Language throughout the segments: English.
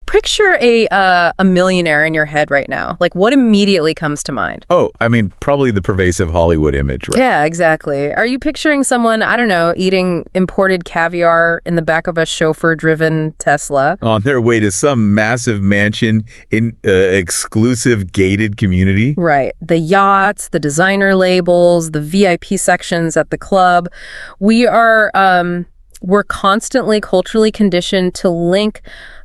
picture a millionaire in your head right now, like what immediately comes to mind? Oh, I mean, probably the pervasive Hollywood image, right? Yeah, exactly. Are you picturing someone, I don't know, eating imported caviar in the back of a chauffeur-driven Tesla? On their way to some massive mansion in exclusive gated community? Right. The yachts, the designer labels, the VIP sections at the club. We're constantly culturally conditioned to link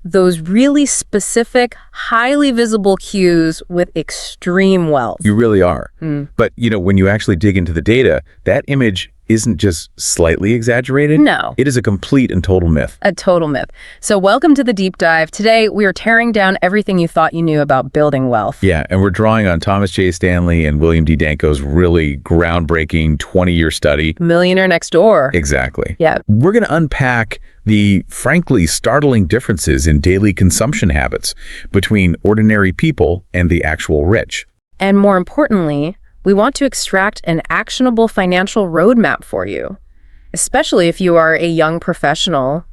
those really specific, highly visible cues with extreme wealth. You really are. But, when you actually dig into the data, that image isn't just slightly exaggerated. No. It is a complete and total myth. A total myth. So welcome to the deep dive. Today, we are tearing down everything you thought you knew about building wealth. Yeah, and we're drawing on Thomas J. Stanley and William D. Danko's really groundbreaking 20-year study. Millionaire Next Door. Exactly. Yeah. We're going to unpack the frankly startling differences in daily consumption habits between ordinary people and the actual rich. And more importantly, we want to extract an actionable financial roadmap for you, especially if you are a young professional,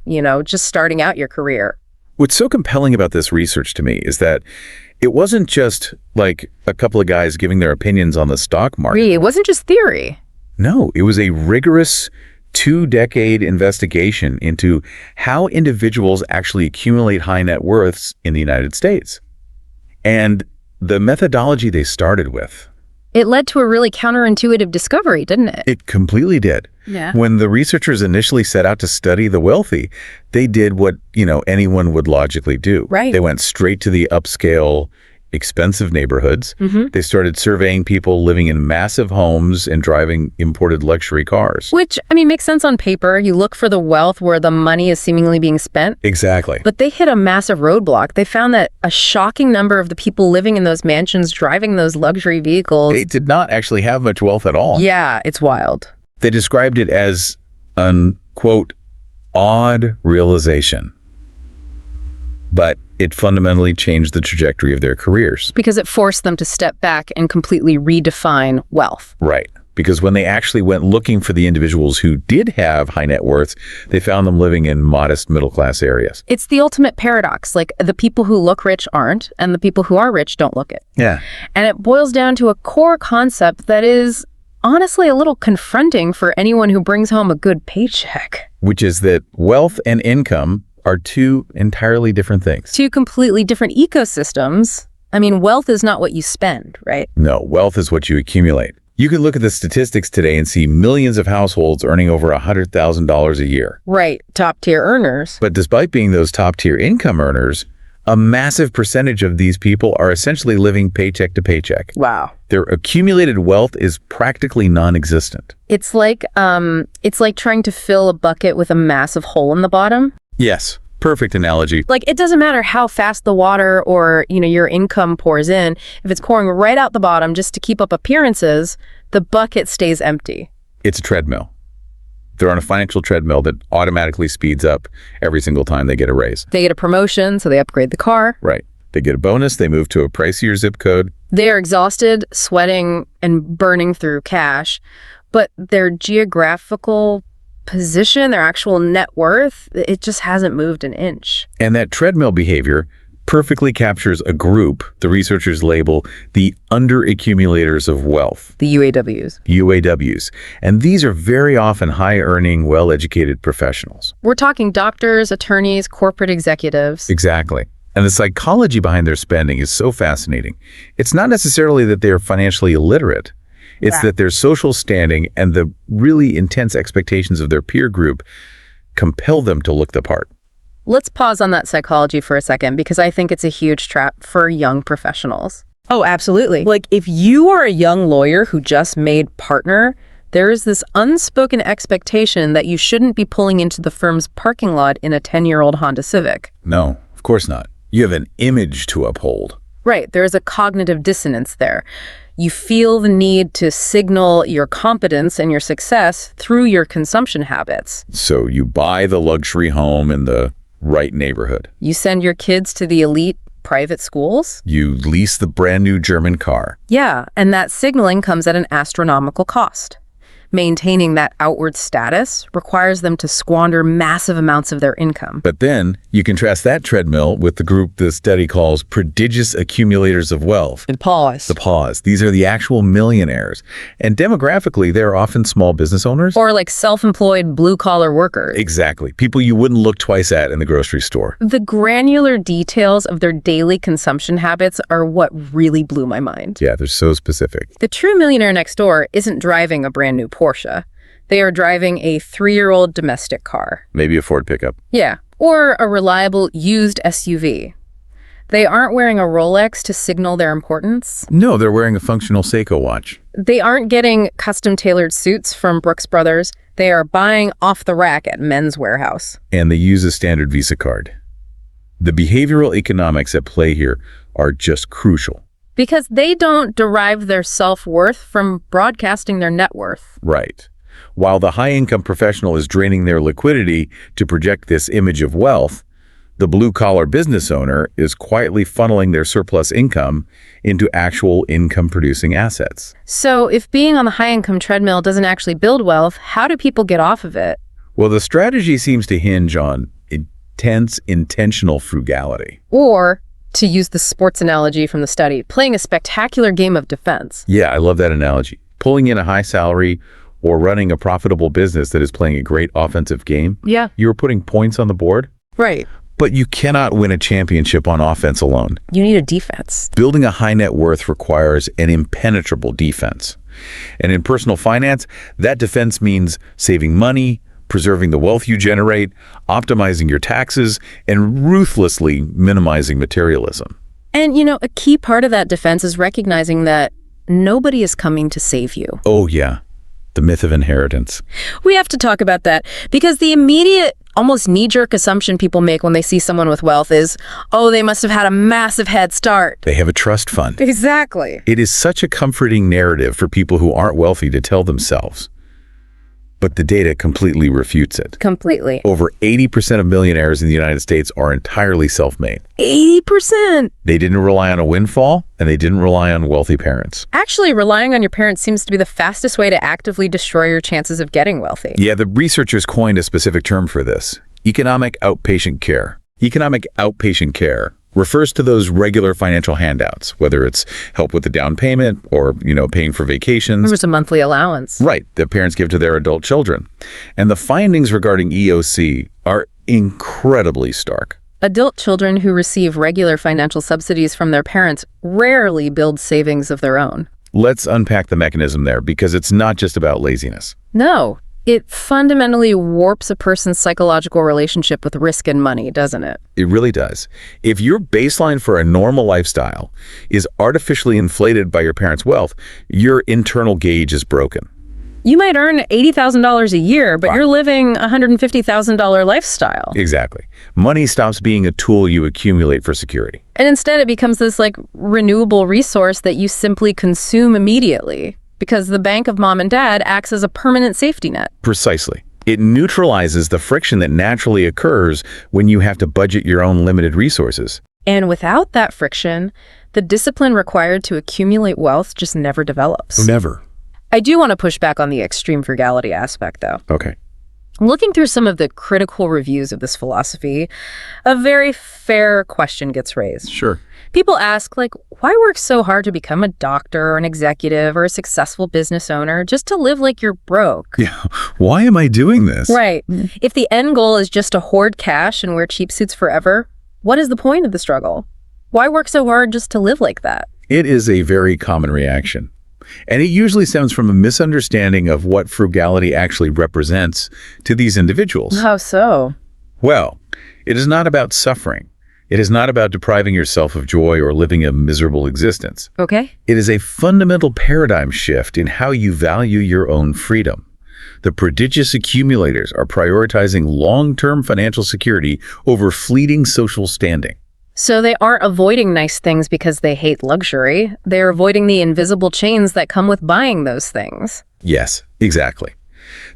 just starting out your career. What's so compelling about this research to me is that it wasn't just like a couple of guys giving their opinions on the stock market. It wasn't just theory. No, it was a rigorous 2-decade investigation into how individuals actually accumulate high net worths in the United States. And the methodology they started with. It led to a really counterintuitive discovery, didn't it? It completely did. Yeah. When the researchers initially set out to study the wealthy, they did what, anyone would logically do. Right. They went straight to the upscale, expensive neighborhoods. They started surveying people living in massive homes and driving imported luxury cars. Which, makes sense on paper. You look for the wealth where the money is seemingly being spent. Exactly. But they hit a massive roadblock. They found that a shocking number of the people living in those mansions, driving those luxury vehicles. They did not actually have much wealth at all. Yeah, it's wild. They described it as an, quote, odd realization. But it fundamentally changed the trajectory of their careers. Because it forced them to step back and completely redefine wealth. Right. Because when they actually went looking for the individuals who did have high net worths, they found them living in modest middle-class areas. It's the ultimate paradox. Like, the people who look rich aren't, and the people who are rich don't look it. Yeah. And it boils down to a core concept that is honestly a little confronting for anyone who brings home a good paycheck. Which is that wealth and income are two entirely different things. Two completely different ecosystems. Wealth is not what you spend, right? No, wealth is what you accumulate. You can look at the statistics today and see millions of households earning over $100,000 a year. Right, top-tier earners. But despite being those top-tier income earners, a massive percentage of these people are essentially living paycheck to paycheck. Wow. Their accumulated wealth is practically non-existent. It's like trying to fill a bucket with a massive hole in the bottom. Yes, perfect analogy. Like, it doesn't matter how fast the water or, your income pours in. If it's pouring right out the bottom just to keep up appearances, the bucket stays empty. It's a treadmill. They're on a financial treadmill that automatically speeds up every single time they get a raise. They get a promotion, so they upgrade the car. Right. They get a bonus, they move to a pricier zip code. They are exhausted, sweating, and burning through cash, but their geographical position, their actual net worth, it just hasn't moved an inch. And that treadmill behavior perfectly captures a group the researchers label the under-accumulators of wealth. The UAWs. UAWs. And these are very often high-earning, well-educated professionals. We're talking doctors, attorneys, corporate executives. Exactly. And the psychology behind their spending is so fascinating. It's not necessarily that they are financially illiterate. It's that their social standing and the really intense expectations of their peer group compel them to look the part. Let's pause on that psychology for a second, because I think it's a huge trap for young professionals. Oh, absolutely. Like, if you are a young lawyer who just made partner, there is this unspoken expectation that you shouldn't be pulling into the firm's parking lot in a 10-year-old Honda Civic. No, of course not. You have an image to uphold. Right. There is a cognitive dissonance there. You feel the need to signal your competence and your success through your consumption habits. So you buy the luxury home in the right neighborhood. You send your kids to the elite private schools. You lease the brand new German car. Yeah, and that signaling comes at an astronomical cost. maintaining that outward status requires them to squander massive amounts of their income. But then you contrast that treadmill with the group the study calls prodigious accumulators of wealth. And pause. The pause. These are the actual millionaires. And demographically, they're often small business owners. Or like self-employed blue-collar workers. Exactly. People you wouldn't look twice at in the grocery store. The granular details of their daily consumption habits are what really blew my mind. Yeah, they're so specific. The true millionaire next door isn't driving a brand new Porsche. They are driving a 3-year-old domestic car. Maybe a Ford pickup. Yeah, or a reliable used SUV. They aren't wearing a Rolex to signal their importance. No, they're wearing a functional Seiko watch. They aren't getting custom-tailored suits from Brooks Brothers. They are buying off the rack at Men's Warehouse. And they use a standard Visa card. The behavioral economics at play here are just crucial. Because they don't derive their self-worth from broadcasting their net worth. Right. While the high-income professional is draining their liquidity to project this image of wealth, the blue-collar business owner is quietly funneling their surplus income into actual income-producing assets. So if being on the high-income treadmill doesn't actually build wealth, how do people get off of it? Well, the strategy seems to hinge on intense, intentional frugality. Or, to use the sports analogy from the study, playing a spectacular game of defense. Yeah, I love that analogy. Pulling in a high salary or running a profitable business that is playing a great offensive game. Yeah. You're putting points on the board. Right. But you cannot win a championship on offense alone. You need a defense. Building a high net worth requires an impenetrable defense. And in personal finance, that defense means saving money, preserving the wealth you generate, optimizing your taxes, and ruthlessly minimizing materialism. And, a key part of that defense is recognizing that nobody is coming to save you. Oh, yeah. The myth of inheritance. We have to talk about that because the immediate, almost knee-jerk assumption people make when they see someone with wealth is, oh, they must have had a massive head start. They have a trust fund. Exactly. It is such a comforting narrative for people who aren't wealthy to tell themselves. But the data completely refutes it. Completely. Over 80% of millionaires in the United States are entirely self-made. 80%? They didn't rely on a windfall, and they didn't rely on wealthy parents. Actually, relying on your parents seems to be the fastest way to actively destroy your chances of getting wealthy. Yeah, the researchers coined a specific term for this: economic outpatient care. Economic outpatient care refers to those regular financial handouts, whether it's help with the down payment or, paying for vacations. There's a monthly allowance. Right, that parents give to their adult children. And the findings regarding EOC are incredibly stark. Adult children who receive regular financial subsidies from their parents rarely build savings of their own. Let's unpack the mechanism there, because it's not just about laziness. No, it fundamentally warps a person's psychological relationship with risk and money, doesn't it? It really does. If your baseline for a normal lifestyle is artificially inflated by your parents' wealth, your internal gauge is broken. You might earn $80,000 a year, but you're living a $150,000 lifestyle. Exactly. Money stops being a tool you accumulate for security. And instead it becomes this renewable resource that you simply consume immediately, because the bank of mom and dad acts as a permanent safety net. Precisely. It neutralizes the friction that naturally occurs when you have to budget your own limited resources. And without that friction, the discipline required to accumulate wealth just never develops. Never. I do want to push back on the extreme frugality aspect, though. Okay. Looking through some of the critical reviews of this philosophy, a very fair question gets raised. Sure. People ask, why work so hard to become a doctor or an executive or a successful business owner just to live like you're broke? Yeah. Why am I doing this? Right. If the end goal is just to hoard cash and wear cheap suits forever, what is the point of the struggle? Why work so hard just to live like that? It is a very common reaction. And it usually stems from a misunderstanding of what frugality actually represents to these individuals. How so? Well, it is not about suffering. It is not about depriving yourself of joy or living a miserable existence. Okay. It is a fundamental paradigm shift in how you value your own freedom. The prodigious accumulators are prioritizing long-term financial security over fleeting social standing. So they aren't avoiding nice things because they hate luxury. They're avoiding the invisible chains that come with buying those things. Yes, exactly.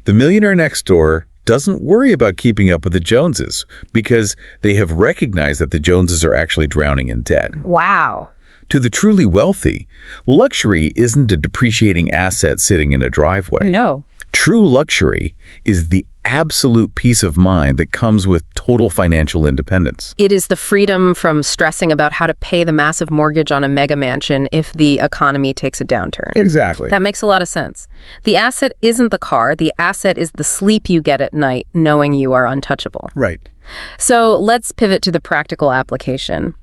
The Millionaire Next Door doesn't worry about keeping up with the Joneses because they have recognized that the Joneses are actually drowning in debt. Wow. To the truly wealthy, luxury isn't a depreciating asset sitting in a driveway. No. True luxury is the absolute peace of mind that comes with total financial independence. It is the freedom from stressing about how to pay the massive mortgage on a mega mansion if the economy takes a downturn. Exactly. That makes a lot of sense. The asset isn't the car. The asset is the sleep you get at night knowing you are untouchable. Right. So let's pivot to the practical application.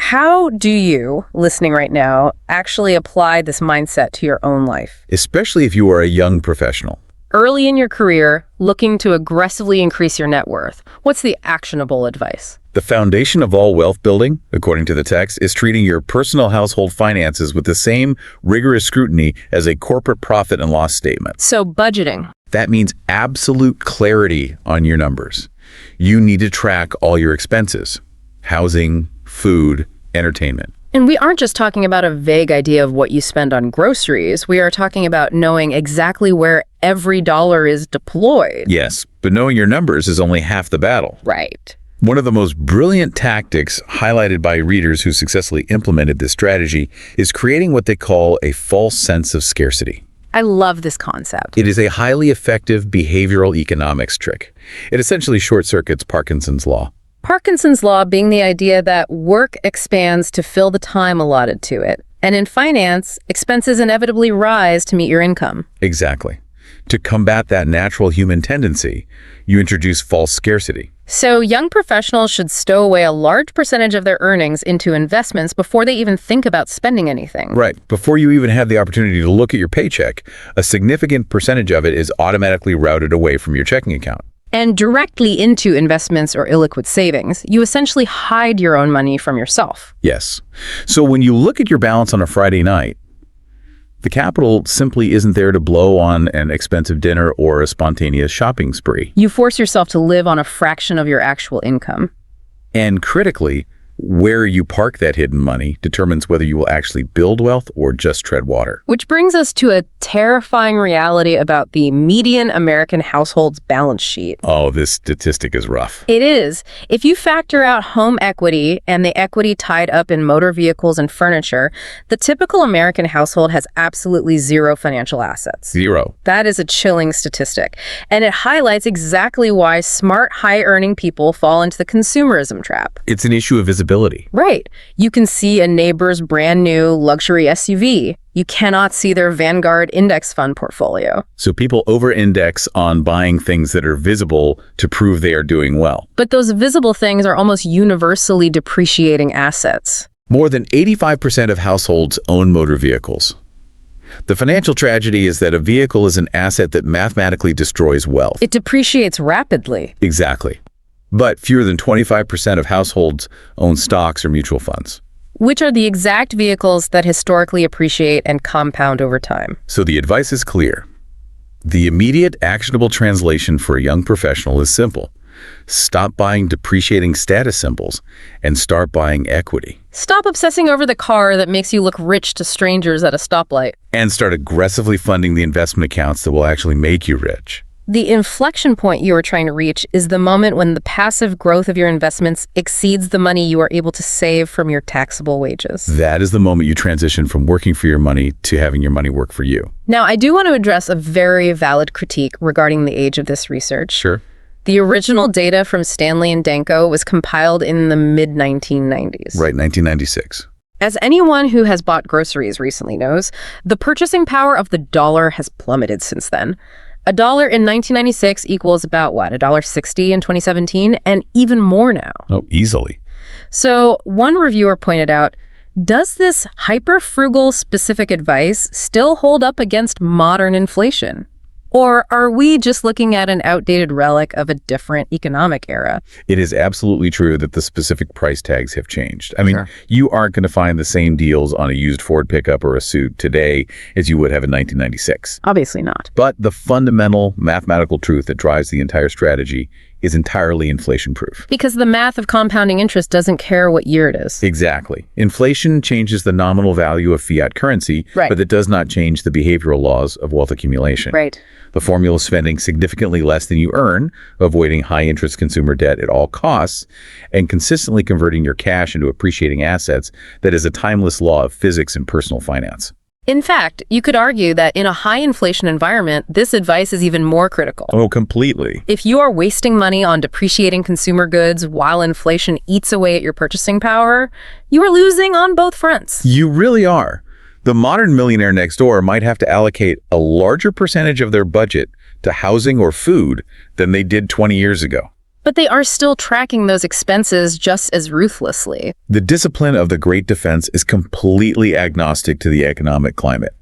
How do you, listening right now, actually apply this mindset to your own life? Especially if you are a young professional. Early in your career, looking to aggressively increase your net worth, what's the actionable advice? The foundation of all wealth building, according to the text, is treating your personal household finances with the same rigorous scrutiny as a corporate profit and loss statement. So budgeting. That means absolute clarity on your numbers. You need to track all your expenses: housing, food, entertainment. And we aren't just talking about a vague idea of what you spend on groceries. We are talking about knowing exactly where every dollar is deployed. Yes, but knowing your numbers is only half the battle. Right. One of the most brilliant tactics highlighted by readers who successfully implemented this strategy is creating what they call a false sense of scarcity. I love this concept. It is a highly effective behavioral economics trick. It essentially short-circuits Parkinson's law. Parkinson's law being the idea that work expands to fill the time allotted to it. And in finance, expenses inevitably rise to meet your income. Exactly. To combat that natural human tendency, you introduce false scarcity. So young professionals should stow away a large percentage of their earnings into investments before they even think about spending anything. Right. Before you even have the opportunity to look at your paycheck, a significant percentage of it is automatically routed away from your checking account. And directly into investments or illiquid savings. You essentially hide your own money from yourself. Yes. So when you look at your balance on a Friday night, the capital simply isn't there to blow on an expensive dinner or a spontaneous shopping spree. You force yourself to live on a fraction of your actual income. And critically, where you park that hidden money determines whether you will actually build wealth or just tread water. Which brings us to a terrifying reality about the median American household's balance sheet. Oh, this statistic is rough. It is. If you factor out home equity and the equity tied up in motor vehicles and furniture, the typical American household has absolutely zero financial assets. Zero. That is a chilling statistic. And it highlights exactly why smart, high-earning people fall into the consumerism trap. It's an issue of visibility. Right. You can see a neighbor's brand new luxury SUV. You cannot see their Vanguard index fund portfolio. So people over-index on buying things that are visible to prove they are doing well. But those visible things are almost universally depreciating assets. More than 85% of households own motor vehicles. The financial tragedy is that a vehicle is an asset that mathematically destroys wealth. It depreciates rapidly. Exactly. But fewer than 25% of households own stocks or mutual funds. Which are the exact vehicles that historically appreciate and compound over time. So the advice is clear. The immediate actionable translation for a young professional is simple. Stop buying depreciating status symbols and start buying equity. Stop obsessing over the car that makes you look rich to strangers at a stoplight. And start aggressively funding the investment accounts that will actually make you rich. The inflection point you are trying to reach is the moment when the passive growth of your investments exceeds the money you are able to save from your taxable wages. That is the moment you transition from working for your money to having your money work for you. Now, I do want to address a very valid critique regarding the age of this research. Sure. The original data from Stanley and Danko was compiled in the mid-1990s. Right, 1996. As anyone who has bought groceries recently knows, the purchasing power of the dollar has plummeted since then. $1 in 1996 equals about what, $1.60 in 2017, and even more now. Oh, easily. So one reviewer pointed out, does this hyper-frugal specific advice still hold up against modern inflation? Or are we just looking at an outdated relic of a different economic era? It is absolutely true that the specific price tags have changed. I mean, Sure. You aren't going to find the same deals on a used Ford pickup or a suit today as you would have in 1996. Obviously not. But the fundamental mathematical truth that drives the entire strategy is entirely inflation-proof. Because the math of compounding interest doesn't care what year it is. Exactly. Inflation changes the nominal value of fiat currency, Right. but it does not change the behavioral laws of wealth accumulation. Right. The formula is spending significantly less than you earn, avoiding high-interest consumer debt at all costs, and consistently converting your cash into appreciating assets that is a timeless law of physics and personal finance. In fact, you could argue that in a high inflation environment, this advice is even more critical. Oh, completely. If you are wasting money on depreciating consumer goods while inflation eats away at your purchasing power, you are losing on both fronts. You really are. The modern millionaire next door might have to allocate a larger percentage of their budget to housing or food than they did 20 years ago. But they are still tracking those expenses just as ruthlessly. The discipline of the Great Defense is completely agnostic to the economic climate.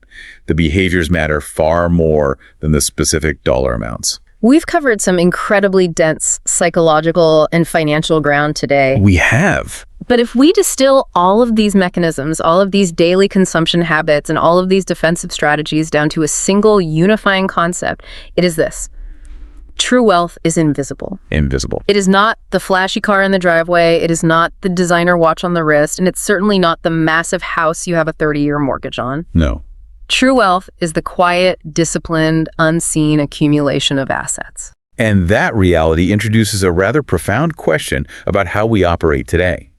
The behaviors matter far more than the specific dollar amounts. We've covered some incredibly dense psychological and financial ground today. We have. But if we distill all of these mechanisms, all of these daily consumption habits, and all of these defensive strategies down to a single unifying concept, it is this. True wealth is invisible. Invisible. It is not the flashy car in the driveway, it is not the designer watch on the wrist, and it's certainly not the massive house you have a 30-year mortgage on. No. True wealth is the quiet, disciplined, unseen accumulation of assets. And that reality introduces a rather profound question about how we operate today.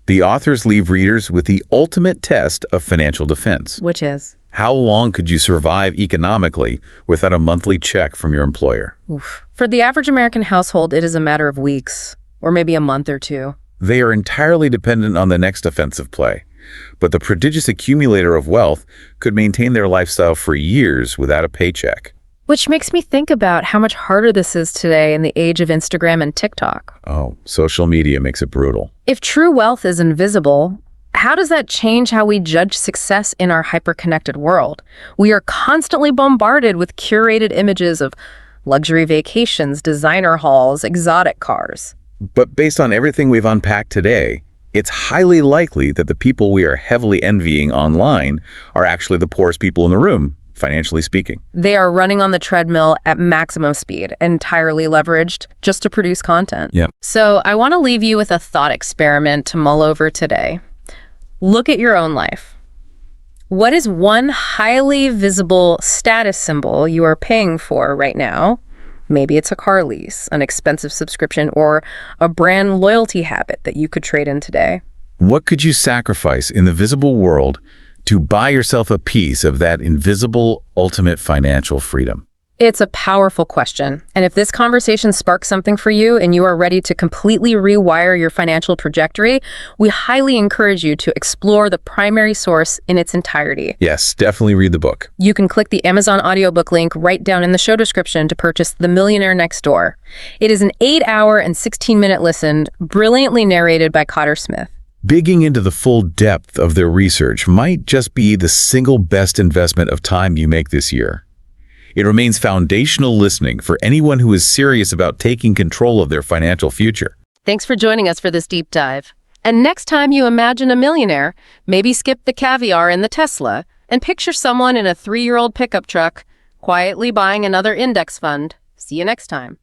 The authors leave readers with the ultimate test of financial defense. Which is? How long could you survive economically without a monthly check from your employer? Oof. For the average American household, it is a matter of weeks, or maybe a month or two. They are entirely dependent on the next offensive play. But the prodigious accumulator of wealth could maintain their lifestyle for years without a paycheck. Which makes me think about how much harder this is today in the age of Instagram and TikTok. Oh, social media makes it brutal. If true wealth is invisible, how does that change how we judge success in our hyper-connected world? We are constantly bombarded with curated images of luxury vacations, designer hauls, exotic cars. But based on everything we've unpacked today, it's highly likely that the people we are heavily envying online are actually the poorest people in the room, financially speaking. They are running on the treadmill at maximum speed, entirely leveraged just to produce content. Yep. So I want to leave you with a thought experiment to mull over today. Look at your own life. What is one highly visible status symbol you are paying for right now? Maybe it's a car lease, an expensive subscription, or a brand loyalty habit that you could trade in today. What could you sacrifice in the visible world to buy yourself a piece of that invisible ultimate financial freedom? It's a powerful question. And if this conversation sparks something for you and you are ready to completely rewire your financial trajectory, we highly encourage you to explore the primary source in its entirety. Yes, definitely read the book. You can click the Amazon audiobook link right down in the show description to purchase The Millionaire Next Door. It is an 8-hour and 16-minute listen, brilliantly narrated by Cotter Smith. Digging into the full depth of their research might just be the single best investment of time you make this year. It remains foundational listening for anyone who is serious about taking control of their financial future. Thanks for joining us for this deep dive. And next time you imagine a millionaire, maybe skip the caviar in the Tesla and picture someone in a 3-year-old pickup truck quietly buying another index fund. See you next time.